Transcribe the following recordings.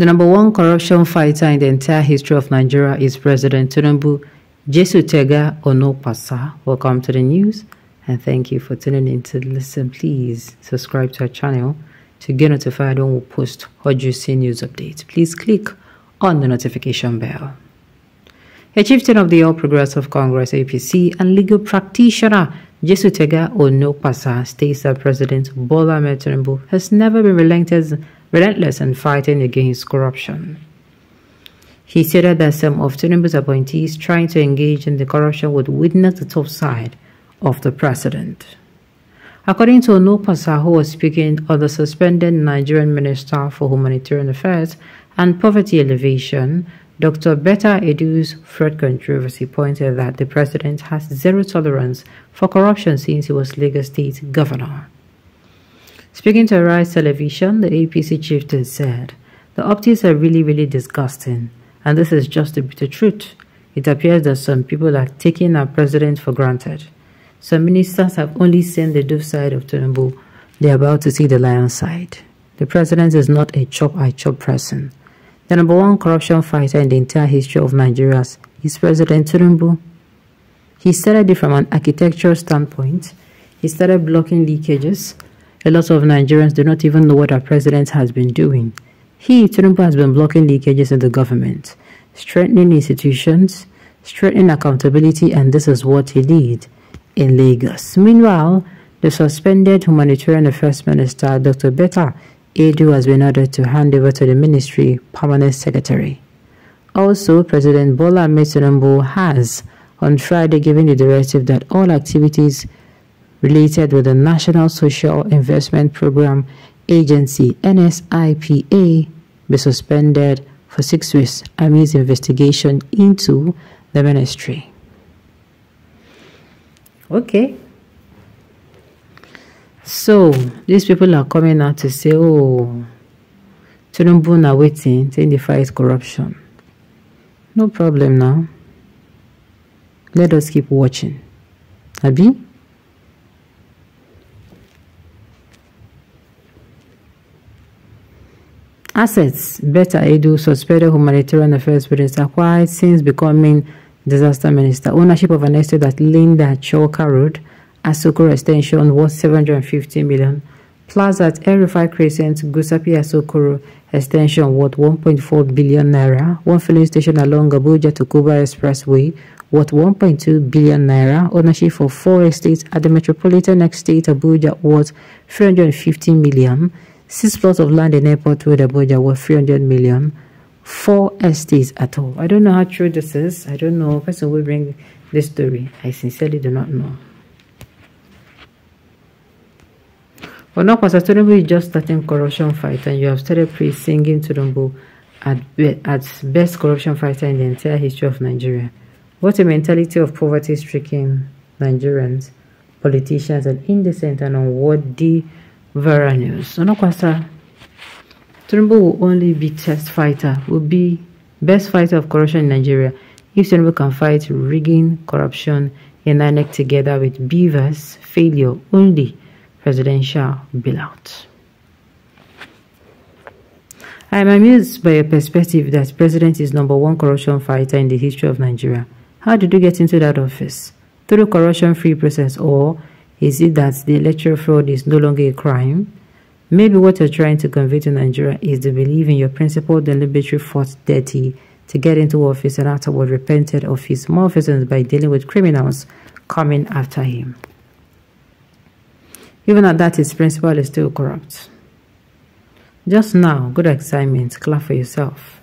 The number one corruption fighter in the entire history of Nigeria is President Tinubu. Jesu Tega Onopasa. Welcome to the news and thank you for tuning in to listen. Please subscribe to our channel to get notified when we post or juicy news updates. Please click on the notification bell. A chieftain of the All Progressive Congress APC and legal practitioner Jesu Tega Onopasa states that President Bola Ahmed Tinubu has never been relentless in fighting against corruption. He stated that some of Tinubu's appointees trying to engage in the corruption would witness the tough side of the president. According to Onopasa, who was speaking on the suspended Nigerian Minister for Humanitarian Affairs and Poverty Alleviation, Dr. Betta Edu's fraud controversy pointed that the president has zero tolerance for corruption since he was Lagos State governor. Speaking to Rise Television, the APC chieftain said, "The optics are really disgusting, and this is just the bitter truth. It appears that some people are taking our president for granted. Some ministers have only seen the dove side of Tinubu. They are about to see the lion side. The president is not a chop-I-chop person. The number one corruption fighter in the entire history of Nigeria is President Tinubu. He started it from an architectural standpoint. He started blocking leakages. A lot of Nigerians do not even know what our president has been doing. Tinubu, has been blocking leakages in the government, strengthening institutions, strengthening accountability, and this is what he did in Lagos. Meanwhile, the suspended Humanitarian Affairs Minister, Dr. Betta Edu, has been ordered to hand over to the Ministry Permanent Secretary. Also, President Bola Ahmed Tinubu has, on Friday, given the directive that all activities related with the National Social Investment Program Agency, NSIPA, be suspended for 6 weeks amidst investigation into the ministry. Okay. So, these people are coming out to say, oh, Tinubu na waiting to fight corruption. No problem now. Let us keep watching. Abi? Assets. Betta Edu, suspended Humanitarian Affairs Minister, acquired since becoming Disaster Minister. Ownership of an estate at Linda Choka Road, Asokoro Extension, worth 750 million. Plaza at Erifai Crescent, Gusapi Asokoro Extension, worth 1.4 billion naira. One filling station along Abuja to Kuba Expressway, worth 1.2 billion naira. Ownership of 4 estates at the Metropolitan Estate Abuja, worth 350 million. 6 plots of land in Airport Road, Abuja, worth 300 million. 4 estates at all. I don't know how true this is. I don't know. Person will bring this story. I sincerely do not know. But now, Pastor Tinubu is just starting corruption fight, and you have started singing Tinubu at best corruption fighter in the entire history of Nigeria. What a mentality of poverty-stricken Nigerians, politicians, and indecent and unworthy viral news. So now, Pastor Tinubu will only be test fighter, will be best fighter of corruption in Nigeria if Tinubu can fight rigging, corruption, and INEC together with Beavers, failure, only presidential bailout. I am amused by your perspective that president is number one corruption fighter in the history of Nigeria. How did you get into that office? Through corruption-free process, or is it that the electoral fraud is no longer a crime? Maybe what you're trying to convey to Nigeria is the belief in your principle deliberately fought dirty to get into office and afterward repented of his malfeasance by dealing with criminals coming after him. Even at that, his principle is still corrupt. Just now, good assignment, clap for yourself.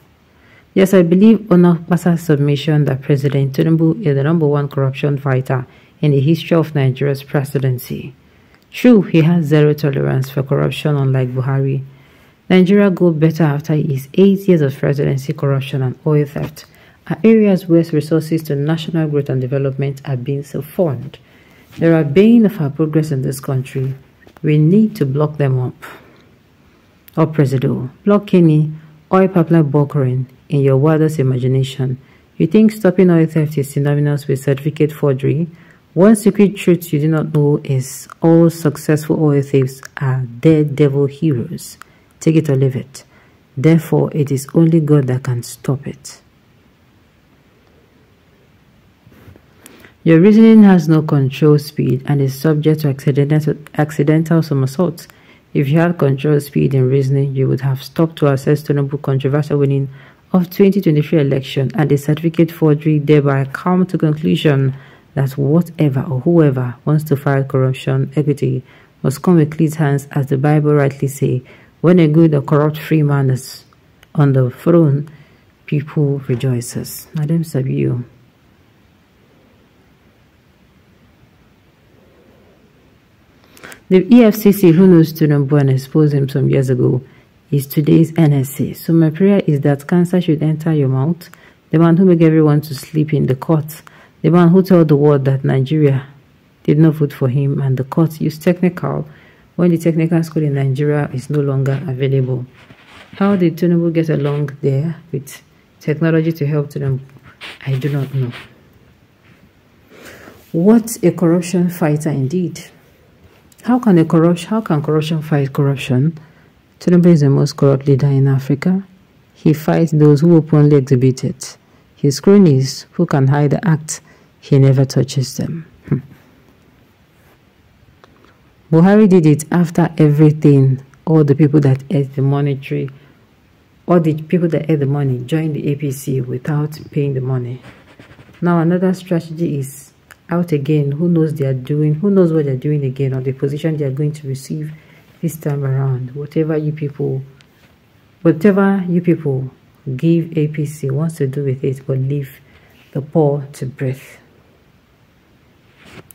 Yes, I believe Onopasa's submission that President Tinubu is the number one corruption fighter in the history of Nigeria's presidency. True, he has zero tolerance for corruption, unlike Buhari. Nigeria go better after his 8 years of presidency. Corruption and oil theft are areas where resources to national growth and development are being siphoned. There are bane of our progress in this country. We need to block them up. Or Presido, block Kenny, oil pipeline bunkering in your wildest imagination. You think stopping oil theft is synonymous with certificate forgery? One secret truth you do not know is all successful oil thieves are daredevil heroes. Take it or leave it. Therefore, it is only God that can stop it. Your reasoning has no control speed and is subject to accidental somersaults. If you had control speed in reasoning, you would have stopped to assess Tinubu's controversial winning of 2023 election and the certificate forgery, thereby come to conclusion that whatever or whoever wants to fight corruption, equity must come with clean hands, as the Bible rightly say, when a good or corrupt free man is on the throne, people rejoices. Madam Sabiu. The EFCC, who knows Tinubu and exposed him some years ago, is today's NSA. So my prayer is that cancer should enter your mouth. The man who make everyone to sleep in the court. The man who told the world that Nigeria did not vote for him, and the court used technical when the technical school in Nigeria is no longer available. How did Tinubu get along there with technology to help Tinubu? I do not know. What a corruption fighter indeed. How can corruption fight corruption? Tinubu is the most corrupt leader in Africa. He fights those who openly exhibit it. His cronies, who can hide the act, he never touches them. Buhari did it after everything. All the people that ate the money joined the APC without paying the money. Now another strategy is out again. Who knows what they're doing again, or the position they are going to receive this time around. Whatever you people give APC wants to do with it, but leave the poor to breathe.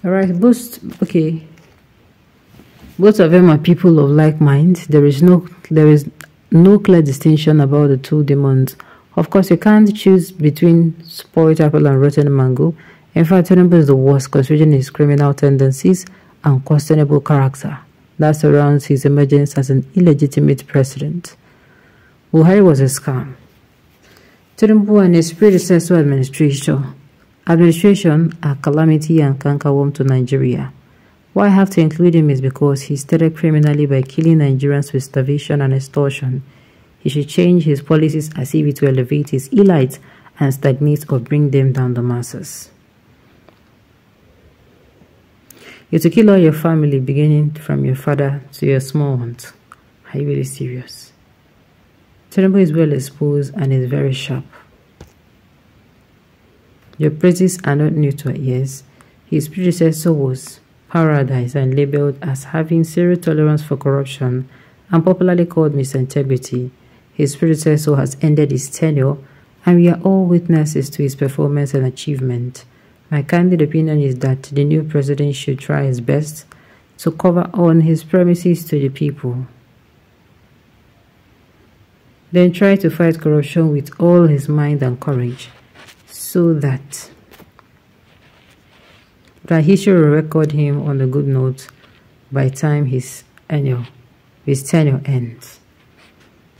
Alright, both of them are people of like mind. There is no clear distinction about the two demons. Of course, you can't choose between spoiled apple and rotten mango. In fact, Tinubu is the worst, considering his criminal tendencies and questionable character that surrounds his emergence as an illegitimate president. Buhari was a scam. Tinubu and his predecessor administration are calamity and cankerworm to Nigeria. Why I have to include him is because he started criminally by killing Nigerians with starvation and extortion. He should change his policies as if it will elevate his elites and stagnate or bring them down the masses. You to kill all your family, beginning from your father to your small ones. Are you really serious? Tinubu is well exposed and is very sharp. Your praises are not new to our ears. His predecessor was paradise and labeled as having zero tolerance for corruption and popularly called Mr. Integrity. His predecessor has ended his tenure, and we are all witnesses to his performance and achievement. My candid opinion is that the new president should try his best to cover on his promises to the people. Then try to fight corruption with all his mind and courage, so that history will record him on a good note by the time his tenure ends.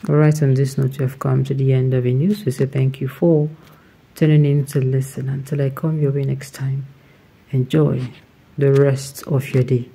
Alright, on this note, you have come to the end of the news. We say thank you for tuning in to listen. Until I come your way next time, enjoy the rest of your day.